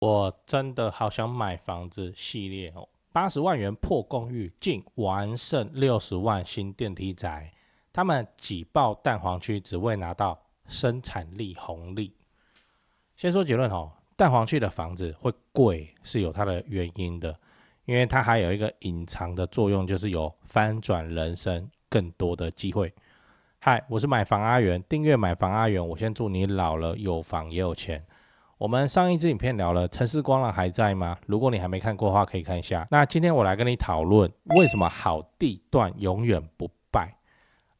我真的好想買房子系列哦，80萬元破公寓，竟完勝60萬新電梯宅。他們擠爆蛋黃區，只為拿到生產力紅利。先說結論哦，蛋黃區的房子會貴是有它的原因的，因為它還有一個隱藏的作用，就是有翻轉人生更多的機會。嗨，我是買房阿元，訂閱買房阿元，我先祝你老了有房也有錢。我們上一支影片聊了城市光廊還在嗎？如果你還沒看過的話，可以看一下。那今天我來跟你討論為什麼好地段永遠不敗。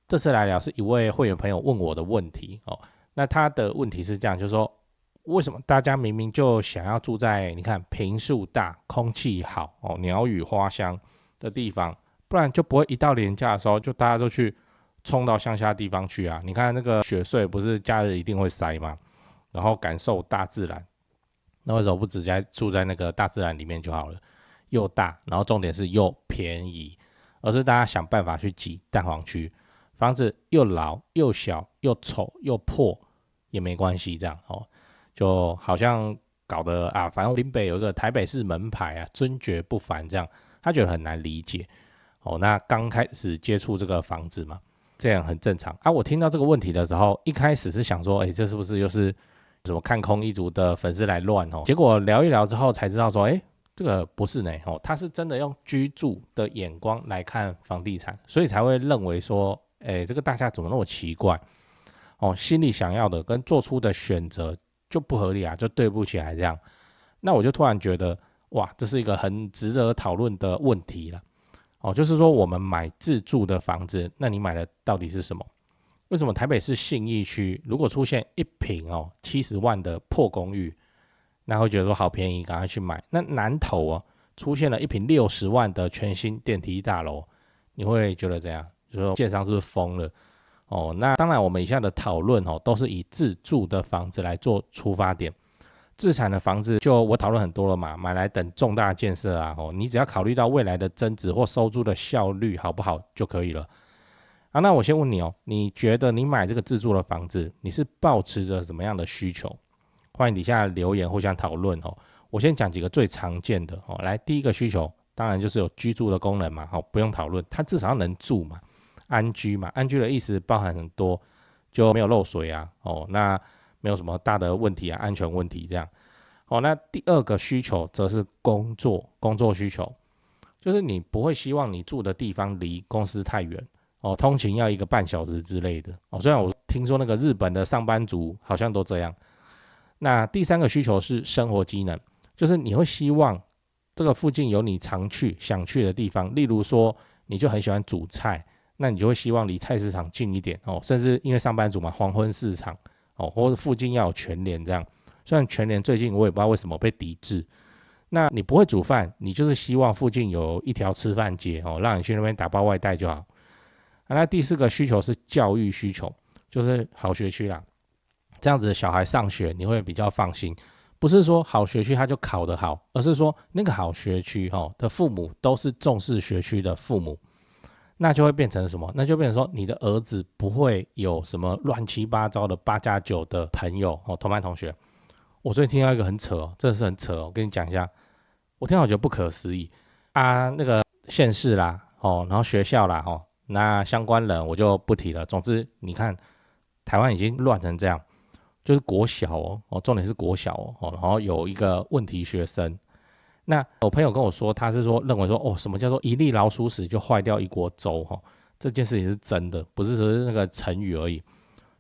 這次來聊是一位會員朋友問我的問題哦。那他的問題是這樣，就是說為什麼大家明明就想要住在你看坪數大、空氣好哦、鳥語花香的地方，不然就不會一到連假的時候就大家都去衝到鄉下地方去啊？你看那個雪隧不是假日一定會塞嗎？然後感受大自然，那為什麼不直接住在那個大自然裡面就好了？又大，然後重點是又便宜，而是大家想辦法去擠蛋黃區，房子又老又小又醜又破也沒關係，這樣哦，就好像搞得啊，反正林北有一個台北市門牌啊，尊爵不凡這樣，他覺得很難理解哦。那剛開始接觸這個房子嘛，這樣很正常啊。我聽到這個問題的時候，一開始是想說，這是不是又是什麼看空一族的粉絲來亂哦？結果聊一聊之後才知道說，這個不是呢哦，他是真的用居住的眼光來看房地產，所以才會認為說，這個大家怎麼那麼奇怪哦？心裡想要的跟做出的選擇就不合理啊，就對不起來這樣。那我就突然覺得，哇，這是一個很值得討論的問題了哦。就是說，我們買自住的房子，那你買的到底是什麼？為什麼台北市信義區如果出現一坪70萬的破公寓，那會覺得說好便宜，趕快去買？那南投出現了一坪60萬的全新電梯大樓，你會覺得怎樣？就是說建商是不是瘋了？哦，那當然，我們以下的討論都是以自住的房子來做出發點，自產的房子就我討論很多了嘛，買來等重大建設啊，你只要考慮到未來的增值或收租的效率好不好就可以了。那我先問你你覺得你買這個自住的房子，你是抱持着什麼樣的需求？歡迎底下留言互相討論我先講幾個最常見的來，第一個需求當然就是有居住的功能嘛，不用討論，它至少要能住嘛，安居嘛，安居的意思包含很多，就沒有漏水啊那沒有什麼大的問題啊，安全問題這樣那第二個需求則是工作需求，就是你不會希望你住的地方離公司太遠通勤要1個半小時之類的雖然我聽說那個日本的上班族好像都這樣。那第三個需求是生活機能，就是你會希望這個附近有你常去想去的地方，例如說你就很喜歡煮菜，那你就會希望離菜市场近一點甚至因為上班族嘛，黄昏市場或者附近要有全聯這樣。雖然全聯最近我也不知道為什麼被抵制。那你不會煮飯，你就是希望附近有一條吃飯街讓你去那邊打包外帶就好。那第四個需求是教育需求，就是好學區啦，這樣子的小孩上學你會比較放心。不是說好學區他就考得好，而是說那個好學區的父母都是重視學區的父母，那就會變成什麼？那就變成說你的兒子不會有什麼亂七八糟的8+9的朋友同班同學。我最近聽到一個很扯真的是很扯我跟你講一下，我聽到我覺得不可思議啊，那個縣市啦然後學校啦那相關人我就不提了。總之你看台灣已經亂成這樣，就是國小重點是國小然後有一個問題學生。那我朋友跟我說，他是說認為說什麼叫做一粒老鼠屎就壞掉一鍋粥這件事情是真的，不是說那個成語而已。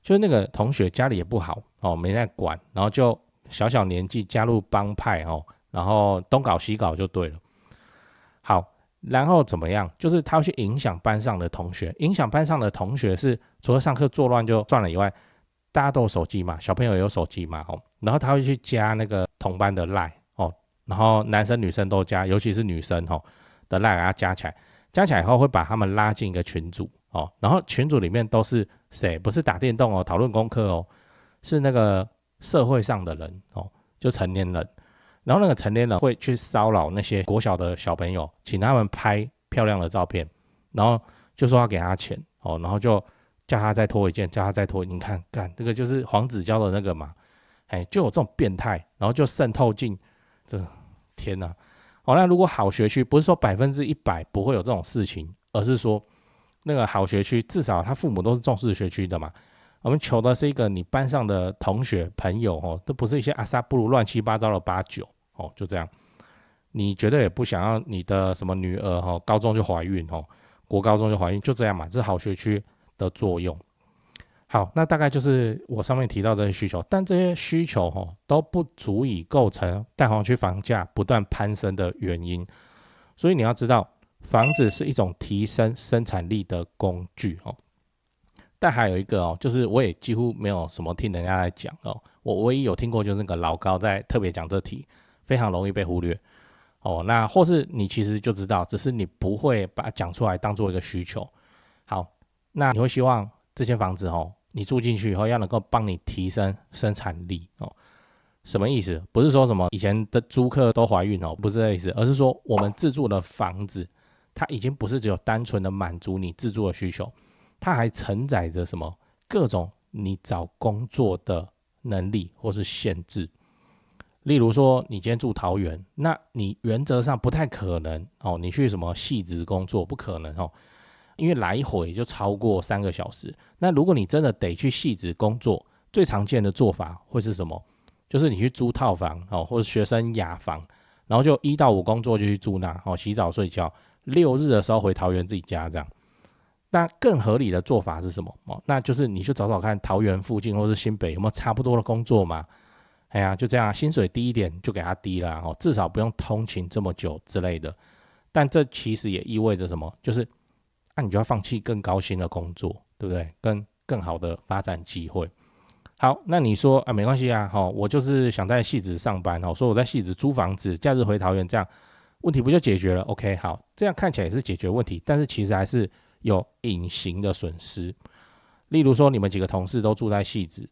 就是那個同學家裡也不好沒在管，然後就小年紀加入幫派然後東搞西搞就對了。好，然後怎麼樣？就是他會去影響班上的同學，影響班上的同學是除了上課作亂就算了以外，大家都有手機嘛，小朋友也有手機嘛然後他會去加那個同班的 LINE 然後男生女生都加，尤其是女生的 LINE 給他加起来，加起來以後會把他們拉進一個群組然後群組裡面都是誰？不是打電動討論功課是那個社會上的人就成年人。然後那個成年人會去騷擾那些國小的小朋友，請他們拍漂亮的照片，然後就說要給他錢然後就叫他再脫一件，叫他再脫。你看，這個就是黃子佼的那個嘛，就有這種變態，然後就滲透進這天哪！那如果好學區，不是說100%不會有這種事情，而是說那個好學區至少他父母都是重視學區的嘛。我們求的是一個你班上的同學朋友都不是一些阿薩布魯亂七八糟的8、9就這樣。你絕對也不想要你的什麼女兒高中就懷孕國高中就懷孕，就這樣嘛，這是好學區的作用。好，那大概就是我上面提到這些需求，但這些需求都不足以構成蛋黃區房價不斷攀升的原因。所以你要知道，房子是一種提升生產力的工具但還有一個就是我也幾乎沒有什麼聽人家來講我唯一有聽過就是那個老高在特別講這題，非常容易被忽略那或是你其實就知道，只是你不會把它講出來當做一個需求。好，那你會希望這間房子你住進去以後要能夠幫你提升生產力什麼意思？不是說什麼以前的租客都懷孕不是這個意思，而是說我們自住的房子，它已經不是只有單純的滿足你自住的需求。它還承載着什麼各種你找工作的能力或是限制。例如說你今天住桃園，那你原則上不太可能你去什麼汐止工作，不可能因為來回就超過3個小時。那如果你真的得去汐止工作，最常見的做法會是什麼？就是你去租套房或者學生雅房，然後就1到5工作就去住那洗澡睡覺，6日的時候回桃園自己家這樣。那更合理的做法是什麼那就是你去找找看桃園附近或是新北有沒有差不多的工作嘛。哎呀，就這樣，薪水低一點就給他低啦至少不用通勤這麼久之類的。但這其實也意味着什麼？就是你就要放棄更高薪的工作，對不對？更好的發展機會。好，那你說沒關係啊我就是想在汐止上班所以我在汐止租房子，假日回桃園，這樣問題不就解決了 ？OK， 好，這樣看起來也是解決問題，但是其實還是有隱形的損失。例如說你們幾個同事都住在汐止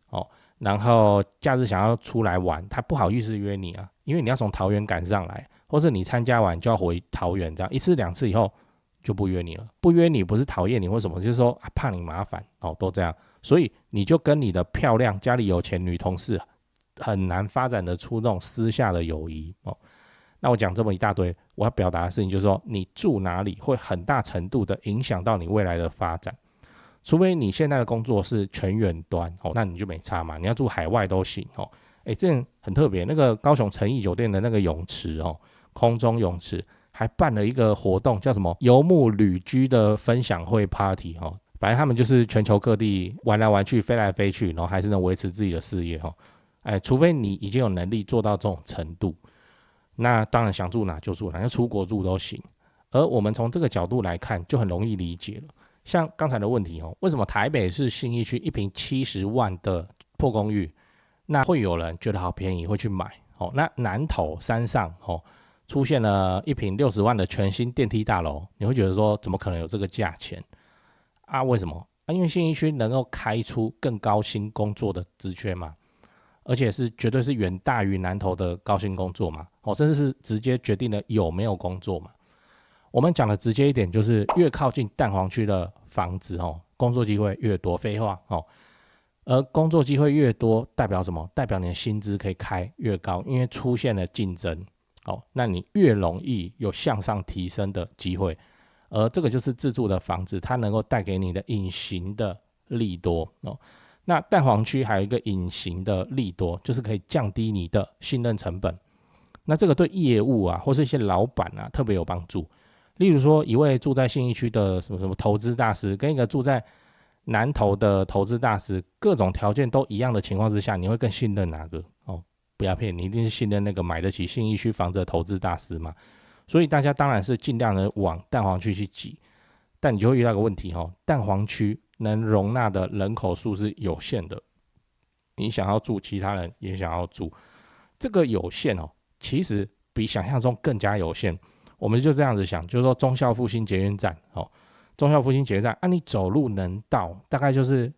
然後假日想要出來玩，他不好意思約你啊，因為你要從桃園趕上來，或是你參加完就要回桃園，這樣1次2次以後就不約你了。不約你不是討厭你或什麼，就是說怕你麻煩都這樣。所以你就跟你的漂亮家裡有錢女同事很難發展得出那種私下的友誼那我講這麼一大堆，我要表達的事情就是說，你住哪裡會很大程度的影響到你未來的發展。除非你現在的工作是全遠端那你就沒差嘛，你要住海外都行這很特別，那個高雄誠毅酒店的那個泳池空中泳池還辦了一個活動，叫什麼游牧旅居的分享會 party 反正他們就是全球各地玩來玩去，飛來飛去，然後還是能維持自己的事業除非你已經有能力做到這種程度，那當然想住哪就住哪，要出國住都行。而我們從這個角度來看，就很容易理解了。像剛才的問題為什麼台北市信義區一坪70萬的破公寓，那會有人覺得好便宜會去買那南投山上出現了一坪60萬的全新電梯大樓，你會覺得說怎麼可能有這個價錢為什麼因為信義區能夠開出更高薪工作的職缺嘛，而且是絕對是遠大於南投的高薪工作嘛甚至是直接決定了有沒有工作嘛。我們講的直接一點，就是越靠近蛋黃區的房子工作機會越多，廢話而工作機會越多代表什麼？代表你的薪資可以開越高，因為出現了競爭那你越容易有向上提升的機會，而這個就是自住的房子它能夠帶給你的隱形的利多那蛋黃區還有一個隱形的利多，就是可以降低你的信任成本。那這個對業務或是一些老闆特別有幫助。例如說，一位住在信義區的什麼投資大師，跟一個住在南投的投資大師，各種條件都一樣的情況之下，你會更信任哪個？不要騙你，一定是信任那個買得起信義區房子的投資大師嘛。所以大家當然是盡量的往蛋黃區去擠，但你就会遇到一個問題蛋黃區能容納的人口數是有限的，你想要住，其他人也想要住，這個有限其實比想象中更加有限。我們就這樣子想，就是說忠孝復興捷運站忠孝復興捷運站你走路能到大概就是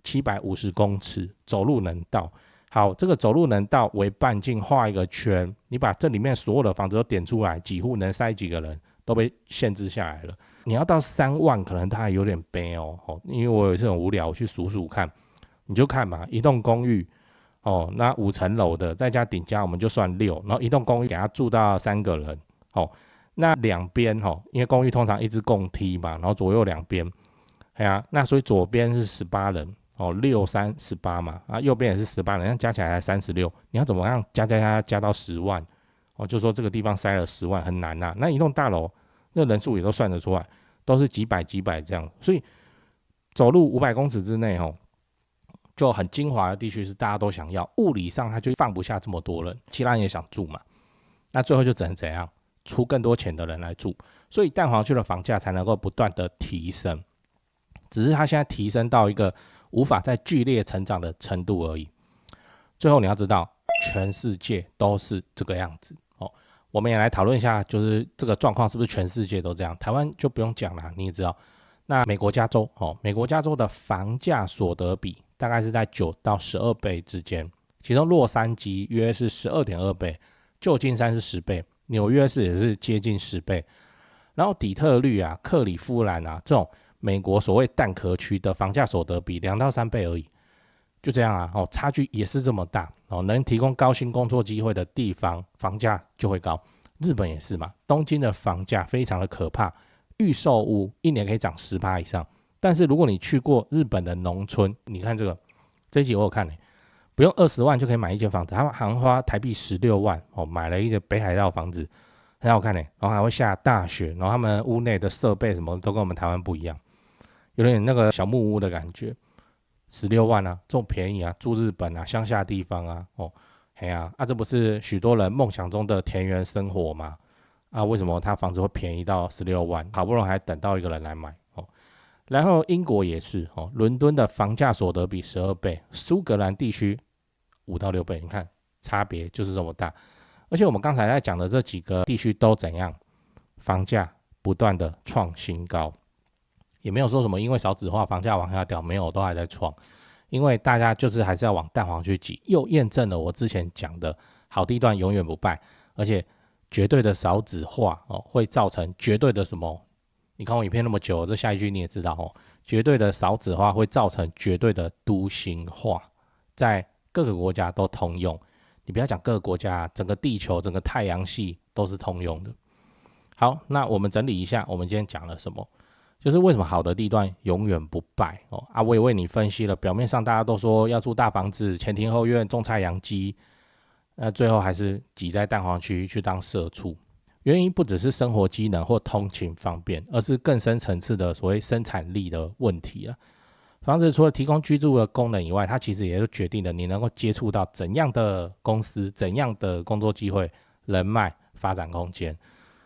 750公尺，走路能到。好，這個走路能到為半徑畫一個圈，你把這裡面所有的房子都點出來，幾戶能塞幾個人都被限制下來了。你要到3萬可能它還有點悲因為我有一次很無聊，我去數數看，你就看嘛，一棟公寓哦，那5層樓的再加頂加我們就算6，然後一棟公寓給他住到3個人，哦，那兩邊哦，因為公寓通常一直共梯嘛，然後左右兩邊，哎呀，那所以左邊是18人，哦，6、3、18嘛，啊，右邊也是18人，那加起來才36，你要怎麼樣加到10萬？哦，就說這個地方塞了10萬很難啊，那一棟大樓那人數也都算得出來，都是幾百這樣，所以走路500公尺之內哦，就很精華的地區是大家都想要，物理上它就放不下這麼多人，其他人也想住嘛，那最後就只能怎樣？出更多錢的人來住，所以蛋黃區的房價才能夠不斷的提升，只是它現在提升到一個無法再劇烈成長的程度而已。最後你要知道，全世界都是這個樣子哦。我們也來討論一下，就是這個狀況是不是全世界都這樣？台灣就不用講了，你也知道。那美國加州哦，美國加州的房價所得比大概是在9到12倍之間，其中洛杉磯約是12.2倍，舊金山是10倍。紐約市也是接近10倍，然後底特律啊、克里夫蘭啊這種美國所謂蛋殼區的房價所得比2到3倍而已，就這樣啊，哦，差距也是這麼大哦。能提供高薪工作機會的地方，房價就會高。日本也是嘛，東京的房價非常的可怕，預售屋1年可以漲10%以上，但是如果你去過日本的農村，你看這一集我有看不用20萬就可以買一間房子，他們好像花台幣16萬哦，買了一個北海道房子，很好看然後還會下大雪，然後他們屋內的設備什麼都跟我們台灣不一樣，有點那個小木屋的感覺，16萬啊，這麼便宜啊，住日本啊，鄉下地方啊，哦，嘿啊，這不是許多人夢想中的田園生活嗎？啊，為什麼他房子會便宜到16萬？好不容易還等到一個人來買哦。然後英國也是哦，倫敦的房價所得比12倍，蘇格蘭地區5到6倍，你看差別就是這麼大。而且我們剛才在講的這幾個地區都怎樣？房價不斷的創新高，也沒有說什麼因為少子化房價往下掉，沒有，都還在創。因為大家就是還是要往蛋黃區擠，又驗證了我之前講的好地段永遠不敗，而且絕對的少子化哦，會造成絕對的什麼？你看我影片那麼久，這下一句你也知道哦，絕對的少子化會造成絕對的都心化，在各個國家都通用。你不要講各個國家，整個地球、整個太陽系都是通用的。好，那我們整理一下，我們今天講了什麼？就是為什麼好的地段永遠不敗哦。我也為你分析了，表面上大家都說要住大房子、前庭後院、種菜養雞，那最後還是擠在蛋黃區去當社畜。原因不只是生活機能或通勤方便，而是更深層次的所謂生產力的問題了。房子除了提供居住的功能以外，它其實也就決定了你能夠接觸到怎樣的公司、怎樣的工作機會、人脈、發展空間。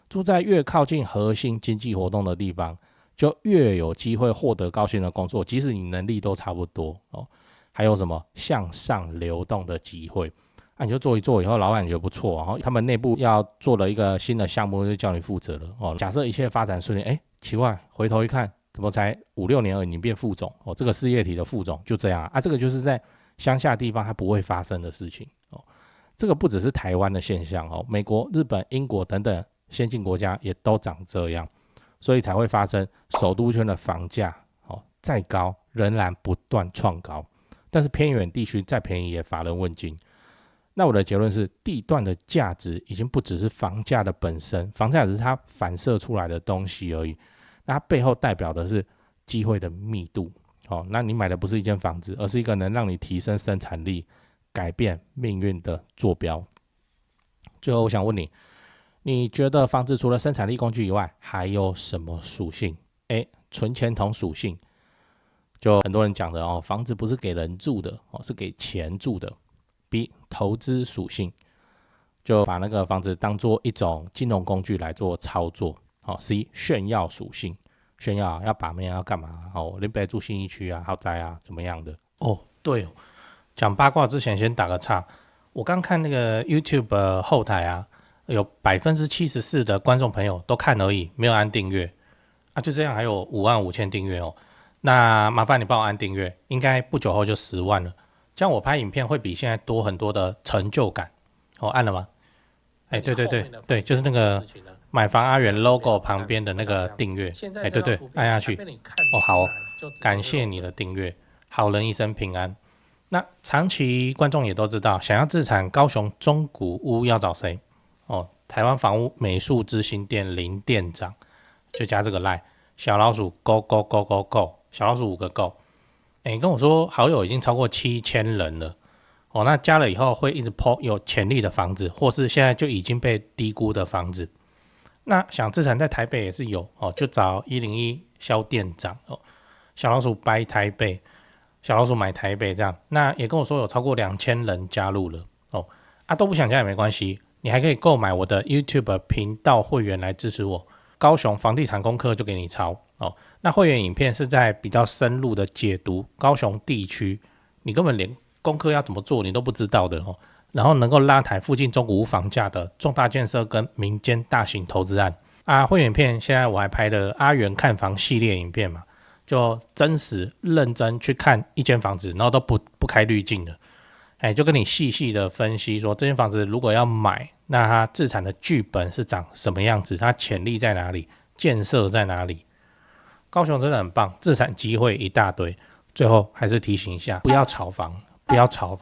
住在越靠近核心經濟活動的地方，就越有機會獲得高薪的工作，即使你能力都差不多哦。還有什麼向上流動的機會？你就做一做以後，老闆覺得不錯，然後他們內部要做了一個新的項目，就叫你負責了哦。假設一切發展順利，奇怪，回頭一看，怎麼才5、6年而已，你變副總哦？這個事業體的副總就這樣啊？這個就是在鄉下地方它不會發生的事情哦。這個不只是台灣的現象哦，美國、日本、英國等等先進國家也都長這樣，所以才會發生首都圈的房價哦再高仍然不斷創高，但是偏遠地區再便宜也乏人問津。那我的結論是，地段的價值已經不只是房價的本身，房價只是它反射出來的東西而已。那它背後代表的是機會的密度。那你買的不是一間房子，而是一個能讓你提升生產力、改變命運的坐標。最後，我想問你，你覺得房子除了生產力工具以外，還有什麼屬性？A. 存錢筒屬性，就很多人講的哦，房子不是給人住的哦，是給錢住的。B. 投資屬性，就把那個房子當做一種金融工具來做操作。C. 炫耀屬性，炫耀要把妹要幹嘛？林北住信義區啊，豪宅啊，怎麼樣的？對哦，講八卦之前先打個岔，我剛看那個 YouTube 後台啊，有74%的觀眾朋友都看而已，沒有按訂閱啊，就這樣還有55000訂閱哦。那麻煩你幫我按訂閱，應該不久後就10萬了。這樣我拍影片會比現在多很多的成就感。按了嗎？對，就是那個買房阿元 logo 旁邊的那個訂閱。對，按下去。好哦，感謝你的訂閱，好人一生平安。那長期觀眾也都知道，想要置產高雄中古屋要找誰？哦，台灣房屋美術之星店林店長，就加這個 LINE 小老鼠 go go go go go 小老鼠5個 go。你跟我說好友已經超過7000人了。哦，那加了以後會一直 po 有潛力的房子，或是現在就已經被低估的房子。那想置產在台北也是有哦，就找101蕭店長哦，小老鼠 buy 台北，小老鼠買台北這樣。那也跟我說有超過2000人加入了哦，都不想加也沒關係，你還可以購買我的 YouTube 頻道會員來支持我。高雄房地產功課就給你抄哦。那會員影片是在比較深入的解讀高雄地區，你根本連功課要怎麼做你都不知道的哦，然後能夠拉抬附近中古屋房價的重大建設跟民間大型投資案會員影片現在我還拍了阿元看房系列影片嘛，就真實認真去看一間房子，然後都不開濾鏡的，就跟你細細的分析說這間房子如果要買，那它置產的劇本是長什麼樣子，它潛力在哪裡，建設在哪裡。高雄真的很棒，置產機會一大堆。最後還是提醒一下，不要炒房。不要炒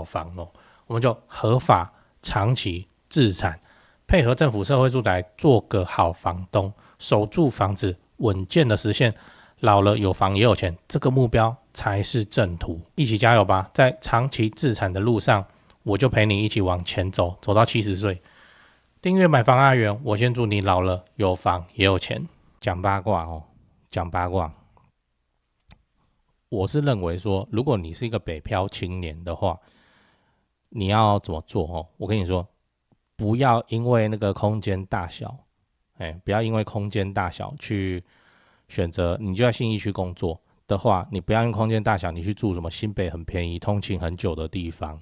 房哦，我們就合法長期置產，配合政府社會住宅做個好房東，守住房子，穩健的實現老了有房也有錢，這個目標才是正途。一起加油吧，在長期置產的路上，我就陪你一起往前走，走到70歲。訂閱買房阿元，我先祝你老了有房也有錢。講八卦哦，講八卦。我是認為說，如果你是一個北漂青年的話，你要怎麼做哦？我跟你說，不要因為那個空間大小，不要因為空間大小去選擇，你就在信義區工作的話，你不要因為空間大小，你去住什麼新北很便宜、通勤很久的地方，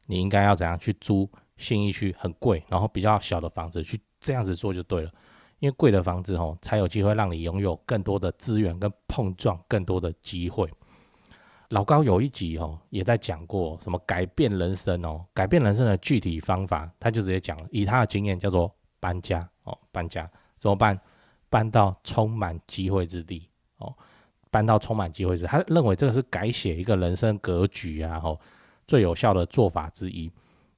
你應該要怎樣去租信義區很貴，然後比較小的房子，去這樣子做就對了。因為貴的房子才有機會讓你擁有更多的資源跟碰撞更多的機會。老高有一集也在講過什麼改變人生改變人生的具體方法，他就直接講了，以他的經驗叫做搬家搬家怎麼辦？搬到充滿機會之地搬到充滿機會之地，他認為這個是改寫一個人生格局最有效的做法之一。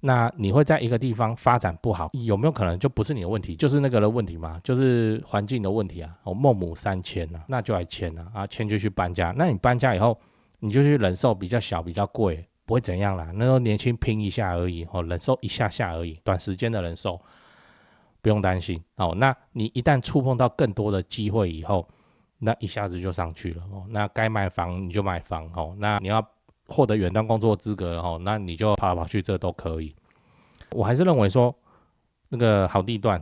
那你會在一個地方發展不好，有沒有可能就不是你的問題，就是那個的問題嘛？就是環境的問題啊。孟母三遷那就來遷遷就去搬家。那你搬家以後，你就去忍受比較小比較貴，不會怎樣啦。那時候年輕拼一下而已忍受一下下而已，短時間的忍受不用擔心那你一旦觸碰到更多的機會以後，那一下子就上去了那該買房你就買房那你要獲得遠端工作資格那你就跑来跑去，這都可以。我還是認為說，那個好地段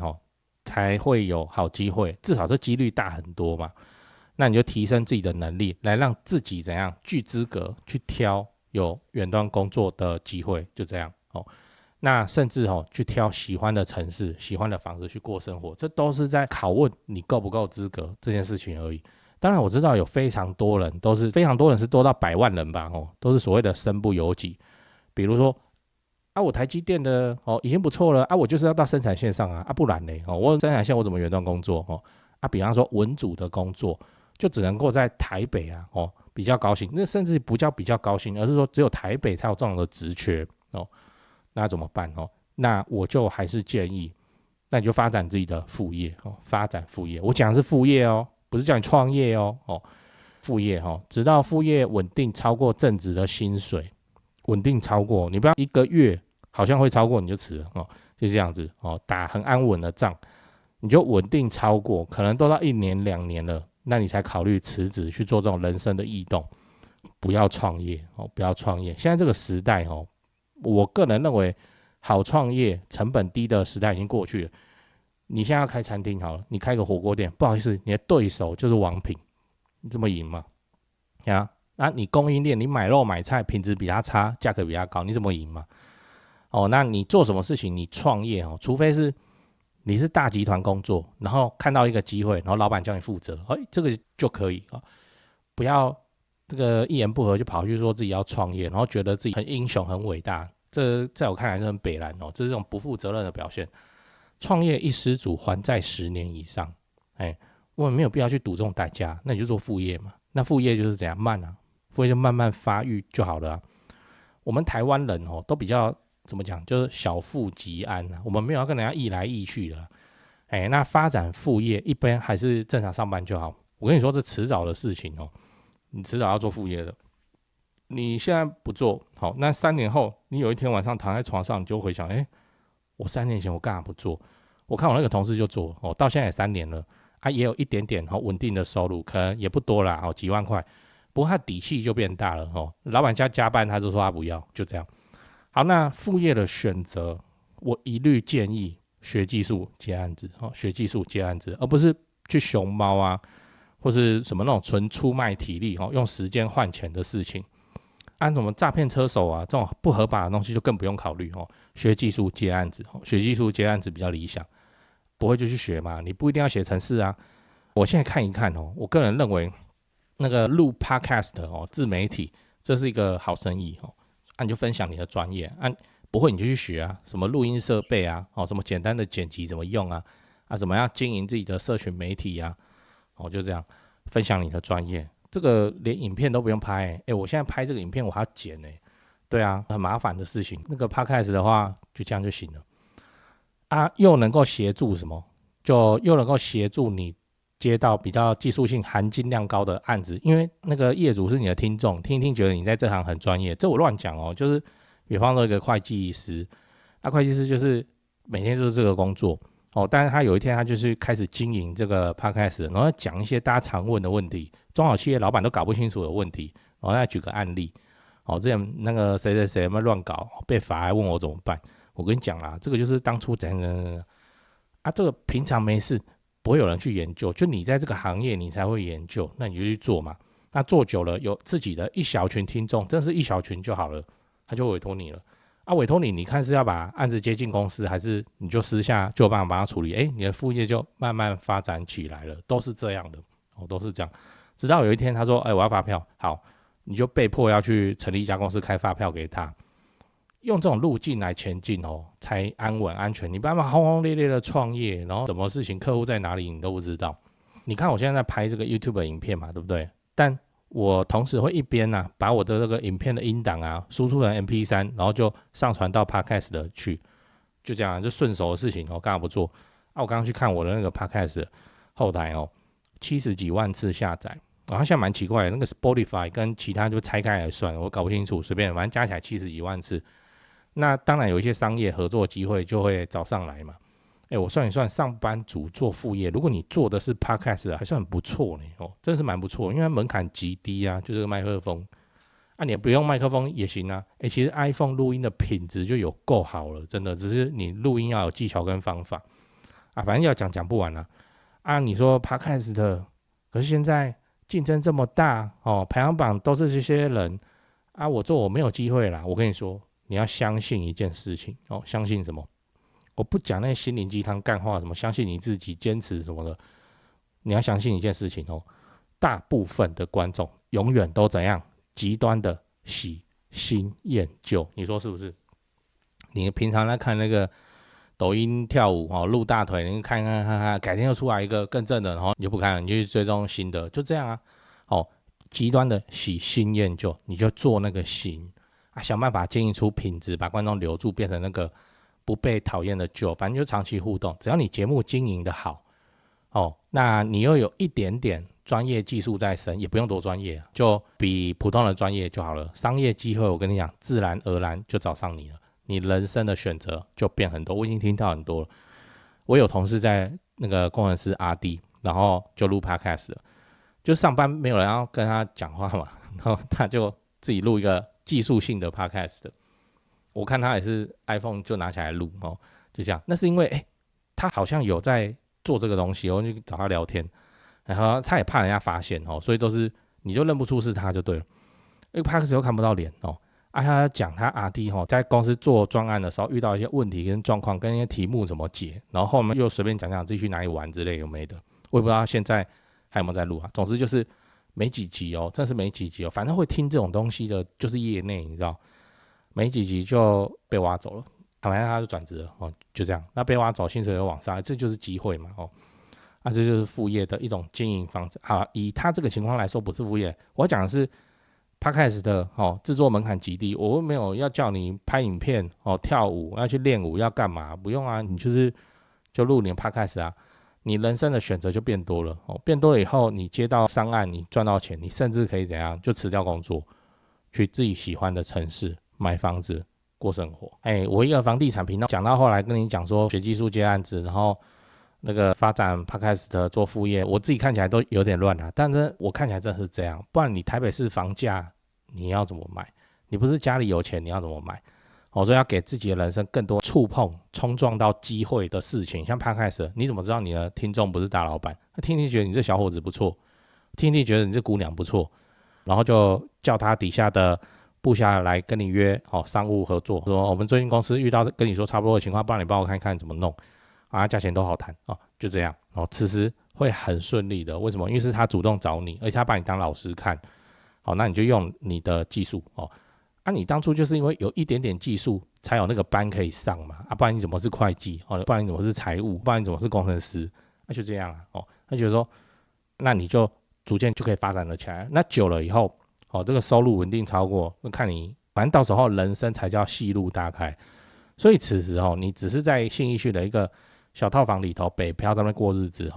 才會有好機會，至少這幾率大很多嘛。那你就提升自己的能力，來讓自己怎樣具資格去挑有遠端工作的機會，就這樣那甚至去挑喜歡的城市、喜歡的房子去過生活，這都是在拷問你夠不夠資格這件事情而已。當然我知道有非常多人是多到100萬人吧都是所謂的身不由己。比如說我台積電的已經不錯了我就是要到生產線上不然呢我生產線我怎麼遠端工作比方說文組的工作就只能夠在台北比較高薪，那甚至不叫比較高薪，而是說只有台北才有這種的職缺那怎麼辦那我就還是建議，那你就發展自己的副業發展副業。我講的是副業不是叫你創業副業直到副業穩定超過正職的薪水，穩定超過，你不要一個月好像會超過你就辭了就這樣子打很安穩的仗，你就穩定超過，可能都到1年2年了，那你才考慮辭職去做這種人生的異動。不要創業不要創業。現在這個時代我個人認為好創業成本低的時代已經過去了。你現在要開餐廳好了，你開個火鍋店，不好意思，你的對手就是王品，你怎麼贏嘛？你供應鏈你買肉買菜品質比他差，價格比他高，你怎麼贏嘛？那你做什麼事情你創業除非是你是大集團工作，然後看到一個機會，然後老闆叫你負責這個就可以不要這個一言不合就跑去說自己要創業，然後覺得自己很英雄很偉大，這在我看來是很北爛這是這種不負責任的表現。創業一失足還債10年以上，我們沒有必要去賭這種代價，那你就做副業嘛。那副業就是怎樣慢副業就慢慢發育就好了我們台灣人都比較怎麼講，就是小富即安啊，我們沒有要跟人家易來易去的。那發展副業一般還是正常上班就好。我跟你說，這遲早的事情你遲早要做副業的。你現在不做好，那3年後，你有一天晚上躺在床上，你就回想，我3年前我幹嘛不做？我看我那個同事就做，到現在也3年了啊，也有一點點穩定的收入，可能也不多啦，幾萬塊。不過他底氣就變大了老闆加班，他就說他不要，就這樣。好，那副業的選擇，我一律建議學技術接案子，學技術接案子，而不是去熊貓啊，或是什麼那種純出賣體力，用時間換錢的事情。按什麼詐騙車手啊，這種不合法的東西就更不用考慮學技術接案子，學技術接案子比較理想。不會就去學嘛，你不一定要寫程式啊。我現在看一看我個人認為那個錄 podcast 自媒體，這是一個好生意你就分享你的專業，不會你就去學啊，什麼錄音設備啊，什麼簡單的剪輯怎麼用啊，怎麼樣經營自己的社群媒體啊，就這樣分享你的專業。這個連影片都不用拍我現在拍這個影片我還要剪對啊，很麻煩的事情。那個 podcast 的話就這樣就行了又能夠協助什麼？又能夠協助你接到比較技術性含金量高的案子，因為那個業主是你的听眾，聽一聽覺得你在這行很專業。這我亂講就是比方說一個會計師，會計師就是每天就是這個工作但是他有一天他就是開始經營這個 podcast， 然後講一些大家常問的問題，中小企業老闆都搞不清楚的問題，然後再舉個案例之前那個誰誰誰有沒有亂搞被罰，還問我怎麼辦。我跟你講啦，這個就是當初怎樣這個平常沒事不會有人去研究，就你在這個行業你才會研究，那你就去做嘛。那做久了有自己的一小群聽眾，真的是一小群就好了，他就委托你了委托你看是要把案子接进公司，還是你就私下就有辦法幫他處理你的副業就慢慢發展起來了，都是這樣的都是這樣。直到有一天他說我要發票，好，你就被迫要去成立一家公司開發票給他，用這種路徑來前進才安穩安全。你不然轟轟烈烈的創業，然後什麼事情客戶在哪裡你都不知道。你看我現在在拍這個 YouTube 的影片嘛，对不對？但我同時會一邊把我的這個影片的音檔輸出成 MP3， 然後就上傳到 Podcast 的去，就這樣就順手的事情幹嘛不做我剛剛去看我的那個 Podcast 後台70幾萬次下載，然後現在蠻奇怪的，那個 Spotify 跟其他就拆開來算，我搞不清楚，隨便反正加起來70幾萬次。那當然有一些商業合作機會就會找上來嘛。我算一算，上班族做副業，如果你做的是 podcast 還算很不錯呢真的是蠻不錯，因為門檻極低啊，就這個麥克風你也不用麥克風也行啊。其實 iPhone 錄音的品質就有夠好了，真的，只是你錄音要有技巧跟方法反正要講不完你說 podcast 的，可是現在競爭這麼大排行榜都是這些人我做我沒有機會啦。我跟你說，你要相信一件事情相信什麼？我不講那些心靈雞湯幹話，什麼相信你自己、堅持什麼的。你要相信一件事情大部分的觀眾永遠都怎樣？極端的喜新厭舊，你說是不是？你平常在看那個抖音跳舞露大腿，你看，改天又出來一個更正的，然後你就不看了，你就去追蹤新的，就這樣極端的喜新厭舊，你就做那個新想辦法經營出品質，把觀眾留住，變成那個不被討厭的舊，反正就長期互動。只要你節目經營的好那你又有一點點專業技術在身，也不用多專業，就比普通的專業就好了。商業機會我跟你講，自然而然就找上你了，你人生的選擇就變很多。我已經聽到很多了，我有同事在那個工程師 RD， 然後就錄 Podcast 了，就上班沒有人要跟他講話嘛，然後他就自己錄一個技術性的 Podcast 的。我看他也是 iPhone 就拿起來錄就這樣。那是因為他好像有在做這個東西，我就找他聊天，然後他也怕人家發現所以都是你就認不出是他就对了，因為 Podcast 又看不到臉他講他 RD 在公司做專案的時候遇到一些問題跟狀況，跟一些題目怎麼解，然後後面又隨便講講自己去哪裡玩之類有沒的，我也不知道他現在還有沒有在錄總之就是沒幾集真的是沒幾集反正會聽這種東西的就是業內，你知道。沒幾集就被挖走了，反正他就轉職了就這樣。那被挖走，薪水又往上，這就是機會嘛這就是副業的一種經營方式。好，以他這個情況來說，不是副業，我講的是 Podcast 的製作門檻極低，我又沒有要叫你拍影片跳舞要去練舞要幹嘛，不用啊，你就錄你的 Podcast 啊，你人生的選擇就變多了變多了以後，你接到商案，你賺到錢，你甚至可以怎樣，就辭掉工作，去自己喜歡的城市買房子過生活。我一個房地產頻道講到後來跟你講說學技術接案子，然後那個發展 Podcast 做副業，我自己看起來都有點亂啊，但是我看起来真的是這樣，不然你台北市房價你要怎麼買？你不是家裡有錢你要怎麼買？所以要給自己的人生更多觸碰、衝撞到機會的事情。像 Podcast， 你怎麼知道你的聽眾不是大老闆？他聽聽覺得你這小伙子不錯，聽聽覺得你這姑娘不錯，然後就叫他底下的部下來跟你約商務合作，說我們最近公司遇到跟你說差不多的情況，不然你幫我看看怎麼弄。價錢都好談就這樣此時會很順利的。為什麼？因為是他主動找你，而且他把你當老師看，那你就用你的技術你當初就是因為有一點點技術，才有那個班可以上嘛，不然你怎麼是會計不然你怎麼是財務，不然你怎麼是工程師？就這樣他覺得說，那你就逐漸就可以發展了起來。那久了以後這個收入穩定超過，看你反正到時候人生才叫細路大開。所以此時你只是在信義區的一個小套房裡頭北漂在那邊過日子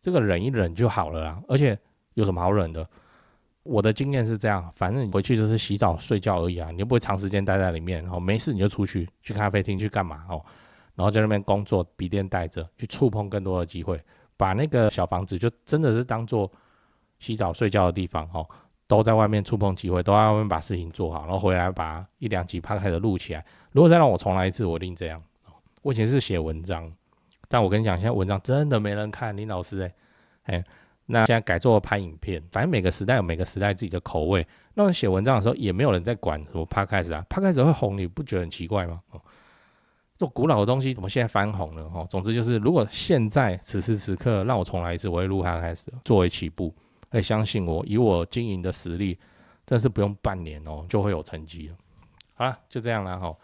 這個忍一忍就好了啦，而且有什麼好忍的？我的經驗是這樣，反正你回去就是洗澡睡覺而已啊，你又不會長時間待在裡面沒事你就出去咖啡廳去幹嘛然後在那邊工作，筆電帶着去觸碰更多的機會，把那個小房子就真的是當做洗澡睡覺的地方都在外面觸碰機會，都在外面把事情做好，然後回來把一兩集 Podcast 錄起來。如果再讓我重來一次，我一定這樣。我以前是寫文章，但我跟你講，現在文章真的沒人看，林老師那現在改做拍影片，反正每個時代有每個時代自己的口味。那我寫文章的時候，也沒有人在管什麼 Podcast Podcast 會紅，你不覺得很奇怪嗎？這種古老的東西怎麼現在翻紅了？總之就是，如果現在此時此刻讓我重來一次，我會錄 Podcast 作為起步。相信我，以我經營的實力，真是不用半年就會有成績了。好了，就這樣了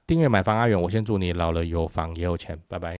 訂閱買房阿元，我先祝你老了有房也有錢，拜拜。